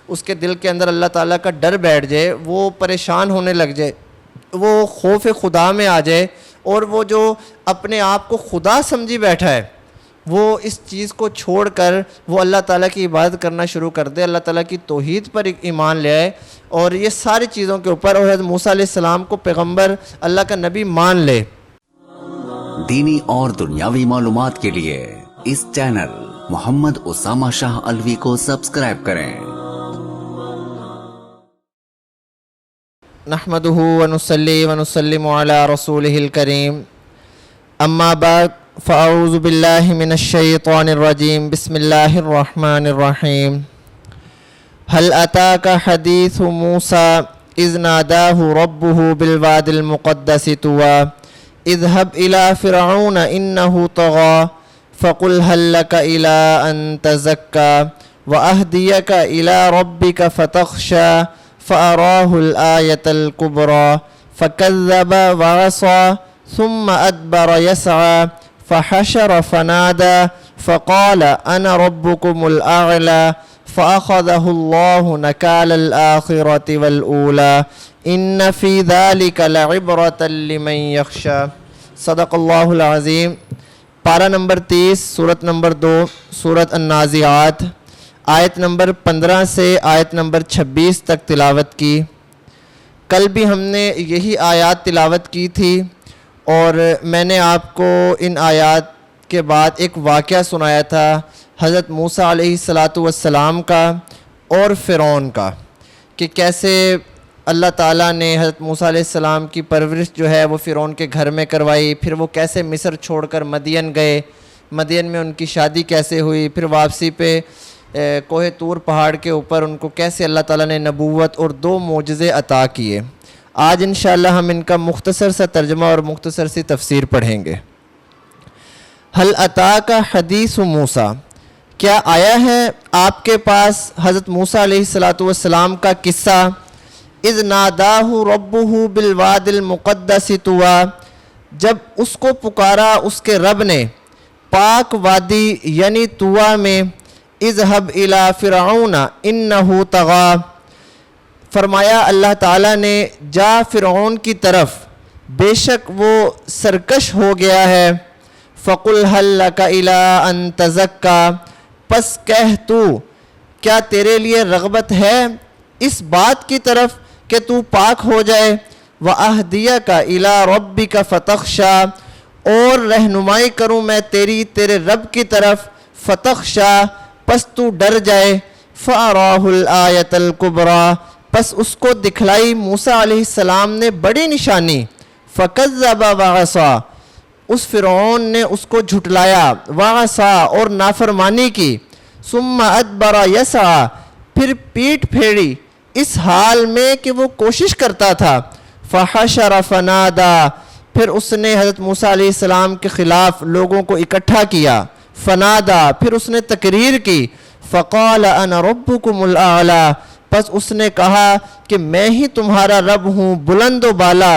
اس کے دل کے اندر اللہ تعالیٰ کا ڈر بیٹھ جائے، وہ پریشان ہونے لگ جائے، وہ خوف خدا میں آ جائے، اور وہ جو اپنے آپ کو خدا سمجھی بیٹھا ہے وہ اس چیز کو چھوڑ کر وہ اللہ تعالیٰ کی عبادت کرنا شروع کر دے، اللہ تعالیٰ کی توحید پر ایمان لے آئے، اور یہ ساری چیزوں کے اوپر اور حضرت موسیٰ علیہ السلام کو پیغمبر اللہ کا نبی مان لے۔ دینی اور دنیاوی معلومات کے لیے اس چینل محمد اسامہ شاہ الوی کو سبسکرائب کریں۔ نحمدہ ونصلی ونسلم علی رسولہ الکریم، اما بعد فاعوذ باللہ من الشیطان الرجیم، بسم اللہ الرحمن الرحیم۔ هل أتاك حديث موسى إذ ناداه ربه بالواد المقدس طوى اذهب إلى فرعون إنه طغى فقل هل لك إلى أن تزكى وأهديك إلى ربك فتخشى فأراه الآية الكبرى فكذب وعصى ثم أدبر يسعى فحشر فنادى فقال أنا ربكم الأعلى فأخذه الله نكال الآخرة والأولى إن في ذلك لعبرة لمن يخشى۔ صدق اللہ العظیم۔ پارہ نمبر 30، سورت نمبر 2، سورت النازعات، آیت نمبر 15 سے آیت نمبر 26 تک تلاوت کی۔ کل بھی ہم نے یہی آیات تلاوت کی تھی، اور میں نے آپ کو ان آیات کے بعد ایک واقعہ سنایا تھا حضرت موسیٰ علیہ السلام کا اور فرعون کا، کہ کیسے اللہ تعالیٰ نے حضرت موسیٰ علیہ السلام کی پرورش جو ہے وہ فرعون کے گھر میں کروائی، پھر وہ کیسے مصر چھوڑ کر مدین گئے، مدین میں ان کی شادی کیسے ہوئی، پھر واپسی پہ کوہ طور پہاڑ کے اوپر ان کو کیسے اللہ تعالیٰ نے نبوت اور 2 معجزے عطا کیے۔ آج انشاءاللہ ہم ان کا مختصر سا ترجمہ اور مختصر سی تفسیر پڑھیں گے۔ هل أتاك حدیث موسیٰ، کیا آیا ہے آپ کے پاس حضرت موسیٰ علیہ السلام کا قصہ؟ اذ ناداہ ربہ بالواد المقدس طویٰ، جب اس کو پکارا اس کے رب نے پاک وادی یعنی طویٰ میں، اذهب الی فرعون انہ طغیٰ، فرمایا اللہ تعالیٰ نے جا فرعون کی طرف، بے شک وہ سرکش ہو گیا ہے۔ فَقُلْ هَلْ لَكَ إِلَىٰ أَن تَزَكَّىٰ، پس کہہ تو کیا تیرے لیے رغبت ہے اس بات کی طرف کہ تو پاک ہو جائے؟ وَأَهْدِيَكَ إِلَىٰ رَبِّكَ فَتَخْشَىٰ، اور رہنمائی کروں میں تیرے رب کی طرف، فَتَخْشَىٰ، پس تو ڈر جائے۔ فَأَرَاهُ الْآيَةَ الْكُبْرَىٰ، پس اس کو دکھلائی موسیٰ علیہ السلام نے بڑی نشانی۔ فَكَذَّبَ وَعَصَىٰ، اس فرعون نے اس کو جھٹلایا، وَعَصَىٰ، اور نافرمانی کی۔ ثُمَّ أَدْبَرَ يَسْعَىٰ، پھر پیٹھ پھیری اس حال میں کہ وہ کوشش کرتا تھا۔ فَحَشَرَ فَنَادَىٰ، پھر اس نے حضرت موسیٰ علیہ السلام کے خلاف لوگوں کو اکٹھا کیا۔ فَنَادَىٰ، پھر اس نے تقریر کی۔ فَقَالَ أَنَا رَبُّكُمُ الْأَعْلَىٰ، پس اس نے کہا کہ میں ہی تمہارا رب ہوں بلند و بالا۔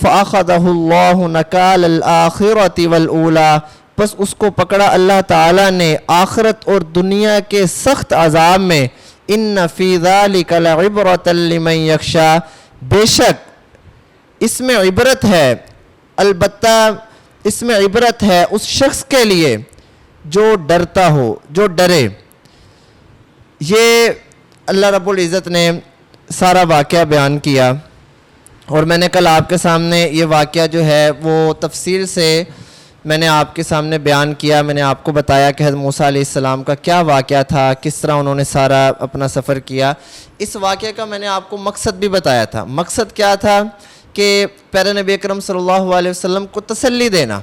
فَأَخَذَهُ اللَّهُ نَكَالَ الْآخِرَةِ وَالْأُولَىٰ، پس اس کو پکڑا اللہ تعالیٰ نے آخرت اور دنیا کے سخت عذاب میں۔ إِنَّ فِي ذَلِكَ لَعِبْرَةً لِمَن يَخْشَىٰ، بے شک اس میں عبرت ہے، البتہ اس میں عبرت ہے اس شخص کے لیے جو ڈرتا ہو، جو ڈرے۔ یہ اللہ رب العزت نے سارا واقعہ بیان کیا، اور میں نے کل آپ کے سامنے یہ واقعہ جو ہے وہ تفصیل سے میں نے آپ کے سامنے بیان کیا۔ میں نے آپ کو بتایا کہ حضرت موسیٰ علیہ السلام کا کیا واقعہ تھا، کس طرح انہوں نے سارا اپنا سفر کیا۔ اس واقعے کا میں نے آپ کو مقصد بھی بتایا تھا۔ مقصد کیا تھا کہ پیارے نبی اکرم صلی اللہ علیہ وسلم کو تسلی دینا،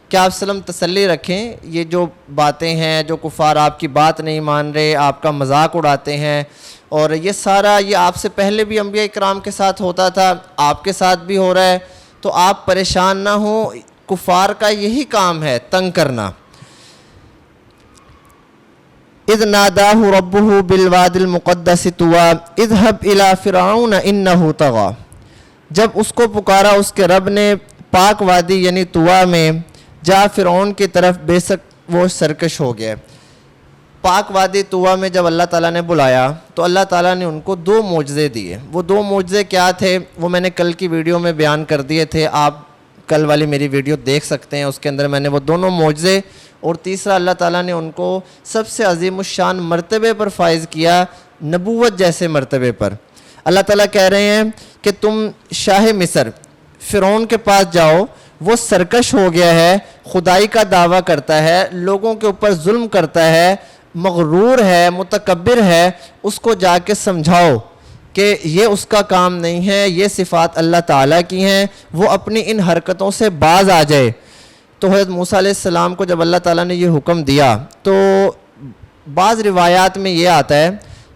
کہ آپ وسلم تسلی رکھیں، یہ جو باتیں ہیں، جو کفار آپ کی بات نہیں مان رہے، آپ کا مذاق اڑاتے ہیں، اور یہ سارا یہ آپ سے پہلے بھی انبیاء اکرام کے ساتھ ہوتا تھا، آپ کے ساتھ بھی ہو رہا ہے، تو آپ پریشان نہ ہوں، کفار کا یہی کام ہے، تنگ کرنا۔ اذ ناداہ ربہ بالواد المقدس طویٰ اذهب الی فرعون انہ طغیٰ، جب اس کو پکارا اس کے رب نے پاک وادی یعنی طویٰ میں، جا فرعون کی طرف، بے شک وہ سرکش ہو گیا۔ پاک وادی طوا میں جب اللہ تعالیٰ نے بلایا تو اللہ تعالیٰ نے ان کو 2 معجزے دیے. وہ 2 معجزے کیا تھے وہ میں نے کل کی ویڈیو میں بیان کر دیے تھے. آپ کل والی میری ویڈیو دیکھ سکتے ہیں, اس کے اندر میں نے وہ دونوں معجزے, اور تیسرا اللہ تعالیٰ نے ان کو سب سے عظیم الشان مرتبے پر فائز کیا, نبوت جیسے مرتبے پر. اللہ تعالیٰ کہہ رہے ہیں کہ تم شاہ مصر فرعون کے پاس جاؤ, وہ سرکش ہو گیا ہے, خدائی کا دعویٰ کرتا ہے, لوگوں کے اوپر ظلم کرتا ہے, مغرور ہے, متکبر ہے, اس کو جا کے سمجھاؤ کہ یہ اس کا کام نہیں ہے, یہ صفات اللہ تعالیٰ کی ہیں, وہ اپنی ان حرکتوں سے باز آ جائے. تو حضرت موسیٰ علیہ السلام کو جب اللہ تعالیٰ نے یہ حکم دیا تو بعض روایات میں یہ آتا ہے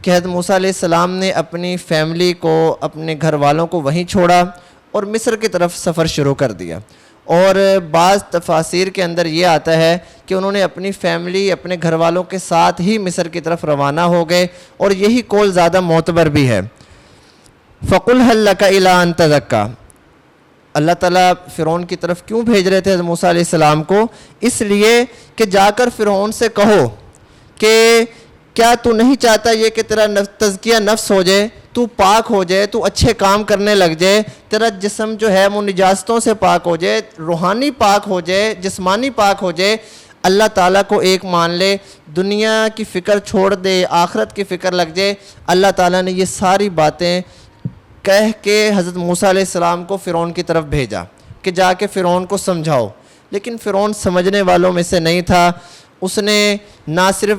کہ حضرت موسیٰ علیہ السلام نے اپنی فیملی کو, اپنے گھر والوں کو وہیں چھوڑا اور مصر کی طرف سفر شروع کر دیا. اور بعض تفاسیر کے اندر یہ آتا ہے کہ انہوں نے اپنی فیملی, اپنے گھر والوں کے ساتھ ہی مصر کی طرف روانہ ہو گئے, اور یہی قول زیادہ معتبر بھی ہے. فَقُلْ هَلْ لَكَ إِلَىٰ أَن تَزَكَّىٰ. اللہ تعالیٰ فرعون کی طرف کیوں بھیج رہے تھے حضرت موسیٰ علیہ السلام کو؟ اس لیے کہ جا کر فرعون سے کہو کہ کیا تو نہیں چاہتا یہ کہ تیرا تزکیہ نفس ہو جائے, تو پاک ہو جائے, تو اچھے کام کرنے لگ جائے, تیرا جسم جو ہے وہ نجاستوں سے پاک ہو جائے, روحانی پاک ہو جائے, جسمانی پاک ہو جائے, اللہ تعالیٰ کو ایک مان لے, دنیا کی فکر چھوڑ دے, آخرت کی فکر لگ جائے. اللہ تعالیٰ نے یہ ساری باتیں کہہ کے حضرت موسیٰ علیہ السلام کو فرعون کی طرف بھیجا کہ جا کے فرعون کو سمجھاؤ. لیکن فرعون سمجھنے والوں میں سے نہیں تھا. اس نے نہ صرف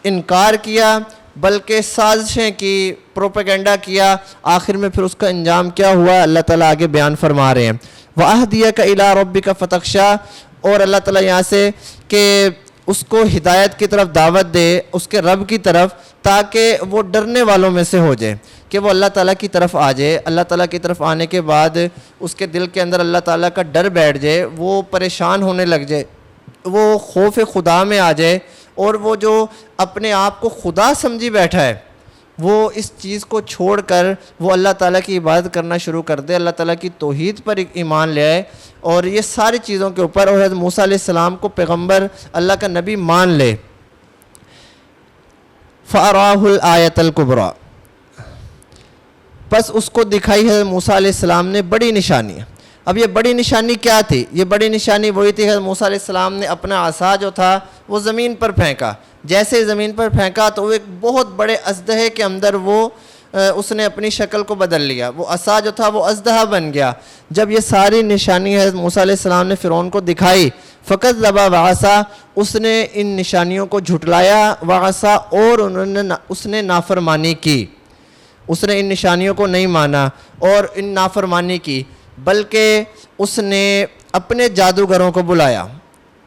انکار کیا بلکہ سازشیں کی, پروپیگنڈا کیا. آخر میں پھر اس کا انجام کیا ہوا اللہ تعالیٰ آگے بیان فرما رہے ہیں. وَأَهْدِيَكَ إِلَىٰ رَبِّكَ فَتَخْشَىٰ. اور اللہ تعالیٰ یہاں سے کہ اس کو ہدایت کی طرف دعوت دے, اس کے رب کی طرف, تاکہ وہ ڈرنے والوں میں سے ہو جائے, کہ وہ اللہ تعالیٰ کی طرف آ جائے. اللہ تعالیٰ کی طرف آنے کے بعد اس کے دل کے اندر اللہ تعالیٰ کا ڈر بیٹھ جائے, وہ پریشان ہونے لگ جائے, وہ خوف خدا میں آ جائے, اور وہ جو اپنے آپ کو خدا سمجھی بیٹھا ہے وہ اس چیز کو چھوڑ کر وہ اللہ تعالیٰ کی عبادت کرنا شروع کر دے, اللہ تعالیٰ کی توحید پر ایمان لے آئے, اور یہ ساری چیزوں کے اوپر, اور حضرت موسیٰ علیہ السلام کو پیغمبر, اللہ کا نبی مان لے. فَأَرَاهُ الْآيَةَ الْكُبْرَىٰ. پس اس کو دکھائی حضرت موسیٰ علیہ السلام نے بڑی نشانی. اب یہ بڑی نشانی کیا تھی؟ یہ بڑی نشانی وہی تھی, حضرت موسیٰ علیہ السلام نے اپنا عصا جو تھا وہ زمین پر پھینکا. جیسے زمین پر پھینکا تو وہ ایک بہت بڑے اژدہے کے اندر وہ اس نے اپنی شکل کو بدل لیا. وہ عصا جو تھا وہ اژدہا بن گیا. جب یہ ساری نشانی حضرت موسیٰ علیہ السلام نے فرعون کو دکھائی, فَكَذَّبَ وَعَصَىٰ. اس نے ان نشانیوں کو جھٹلایا, وَعَصَىٰ, اور اس نے نافرمانی کی. اس نے ان نشانیوں کو نہیں مانا اور ان نافرمانی کی, بلکہ اس نے اپنے جادوگروں کو بلایا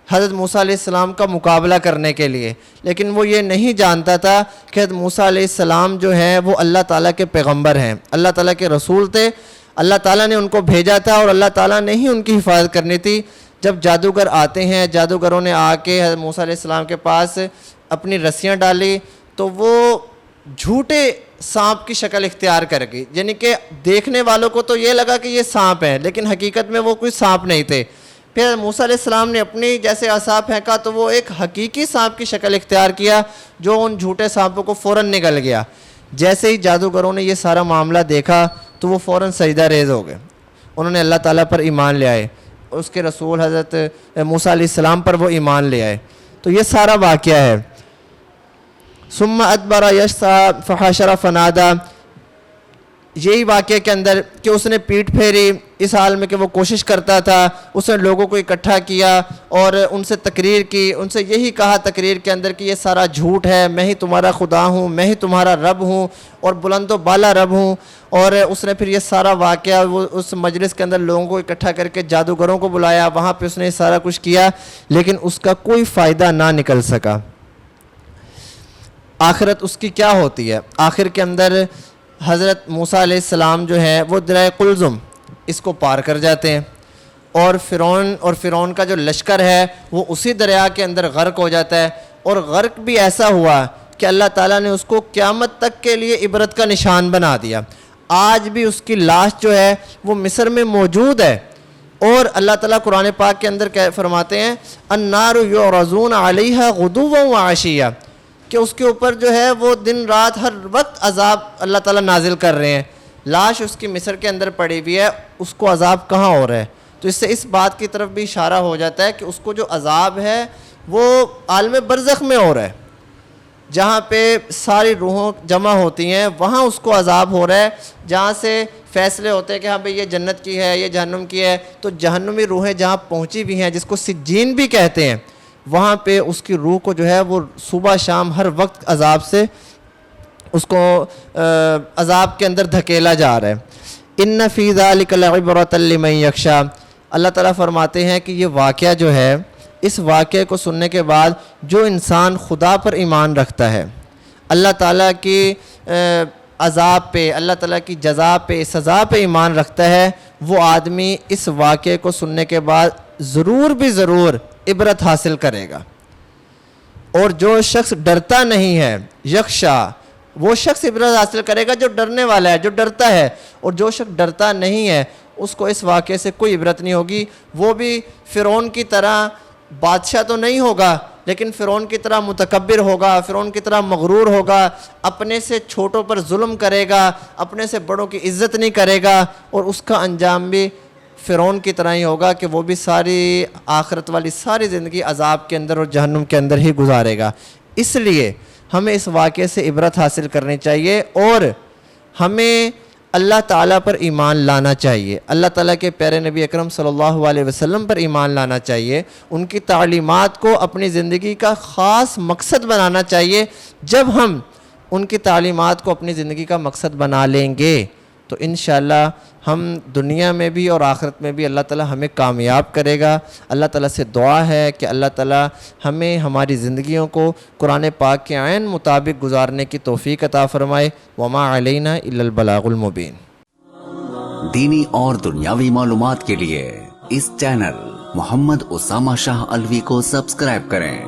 حضرت موسیٰ علیہ السلام کا مقابلہ کرنے کے لیے. لیکن وہ یہ نہیں جانتا تھا کہ حضرت موسیٰ علیہ السلام جو ہیں وہ اللہ تعالیٰ کے پیغمبر ہیں, اللہ تعالیٰ کے رسول تھے. اللہ تعالیٰ نے ان کو بھیجا تھا اور اللہ تعالیٰ نے ہی ان کی حفاظت کرنی تھی. جب جادوگر آتے ہیں, جادوگروں نے آ کے حضرت موسیٰ علیہ السلام کے پاس اپنی رسیاں ڈالی تو وہ جھوٹے سانپ کی شکل اختیار کر گئی. یعنی کہ دیکھنے والوں کو تو یہ لگا کہ یہ سانپ ہے, لیکن حقیقت میں وہ کوئی سانپ نہیں تھے. پھر موسیٰ علیہ السلام نے اپنی جیسے عصا پھینکا تو وہ ایک حقیقی سانپ کی شکل اختیار کیا, جو ان جھوٹے سانپوں کو فوراً نگل گیا. جیسے ہی جادوگروں نے یہ سارا معاملہ دیکھا تو وہ فوراً سجدہ ریز ہو گئے. انہوں نے اللہ تعالیٰ پر ایمان لے آئے, اس کے رسول حضرت موسیٰ علیہ السلام پر وہ ایمان لے آئے. تو یہ سارا واقعہ ہے. ثم ادبر یسعی فحشر فنادی. یہی واقعے کے اندر کہ اس نے پیٹھ پھیری اس حال میں کہ وہ کوشش کرتا تھا. اس نے لوگوں کو اکٹھا کیا اور ان سے تقریر کی, ان سے یہی کہا تقریر کے اندر کہ یہ سارا جھوٹ ہے, میں ہی تمہارا خدا ہوں, میں ہی تمہارا رب ہوں اور بلند و بالا رب ہوں. اور اس نے پھر یہ سارا واقعہ وہ اس مجلس کے اندر لوگوں کو اکٹھا کر کے جادوگروں کو بلایا, وہاں پہ اس نے سارا کچھ کیا, لیکن اس کا کوئی فائدہ نہ نکل سکا. آخرت اس کی کیا ہوتی ہے؟ آخر کے اندر حضرت موسیٰ علیہ السلام جو ہے وہ دریا قلزم اس کو پار کر جاتے ہیں, اور فرعون کا جو لشکر ہے وہ اسی دریا کے اندر غرق ہو جاتا ہے. اور غرق بھی ایسا ہوا کہ اللہ تعالیٰ نے اس کو قیامت تک کے لیے عبرت کا نشان بنا دیا. آج بھی اس کی لاش جو ہے وہ مصر میں موجود ہے, اور اللہ تعالیٰ قرآن پاک کے اندر فرماتے ہیں النار یعرضون علیہا غدوا وعشیا، کہ اس کے اوپر جو ہے وہ دن رات ہر وقت عذاب اللہ تعالیٰ نازل کر رہے ہیں. لاش اس کی مصر کے اندر پڑی ہوئی ہے، اس کو عذاب کہاں ہو رہا ہے؟ تو اس سے اس بات کی طرف بھی اشارہ ہو جاتا ہے کہ اس کو جو عذاب ہے وہ عالم برزخ میں ہو رہا ہے، جہاں پہ ساری روحوں جمع ہوتی ہیں وہاں اس کو عذاب ہو رہا ہے. جہاں سے فیصلے ہوتے ہیں کہ ہاں بھئی یہ جنت کی ہے یہ جہنم کی ہے، تو جہنمی روحیں جہاں پہنچی بھی ہیں جس کو سجین بھی کہتے ہیں، وہاں پہ اس کی روح کو جو ہے وہ صبح شام ہر وقت عذاب سے اس کو عذاب کے اندر دھکیلا جا رہا ہے. ان فی ذلک لعبرۃ لمن یخشی، اللہ تعالیٰ فرماتے ہیں کہ یہ واقعہ جو ہے، اس واقعے کو سننے کے بعد جو انسان خدا پر ایمان رکھتا ہے، اللہ تعالیٰ کی عذاب پہ، اللہ تعالیٰ کی جزا پہ، سزا پہ ایمان رکھتا ہے، وہ آدمی اس واقعے کو سننے کے بعد ضرور بھی ضرور عبرت حاصل کرے گا. اور جو شخص ڈرتا نہیں ہے، یخشا، وہ شخص عبرت حاصل کرے گا جو ڈرنے والا ہے، جو ڈرتا ہے. اور جو شخص ڈرتا نہیں ہے اس کو اس واقعے سے کوئی عبرت نہیں ہوگی. وہ بھی فرعون کی طرح بادشاہ تو نہیں ہوگا، لیکن فرعون کی طرح متکبر ہوگا، فرعون کی طرح مغرور ہوگا، اپنے سے چھوٹوں پر ظلم کرے گا، اپنے سے بڑوں کی عزت نہیں کرے گا، اور اس کا انجام بھی فرعون کی طرح ہی ہوگا کہ وہ بھی ساری آخرت والی ساری زندگی عذاب کے اندر اور جہنم کے اندر ہی گزارے گا. اس لیے ہمیں اس واقعے سے عبرت حاصل کرنی چاہیے اور ہمیں اللہ تعالیٰ پر ایمان لانا چاہیے، اللہ تعالیٰ کے پیارے نبی اکرم صلی اللہ علیہ وسلم پر ایمان لانا چاہیے، ان کی تعلیمات کو اپنی زندگی کا خاص مقصد بنانا چاہیے. جب ہم ان کی تعلیمات کو اپنی زندگی کا مقصد بنا لیں گے تو انشاءاللہ ہم دنیا میں بھی اور آخرت میں بھی اللہ تعالیٰ ہمیں کامیاب کرے گا. اللہ تعالیٰ سے دعا ہے کہ اللہ تعالیٰ ہمیں ہماری زندگیوں کو قرآن پاک کے عین مطابق گزارنے کی توفیق عطا فرمائے. وما علینا الا البلاغ المبین. دینی اور دنیاوی معلومات کے لیے اس چینل محمد اسامہ شاہ الوی کو سبسکرائب کریں.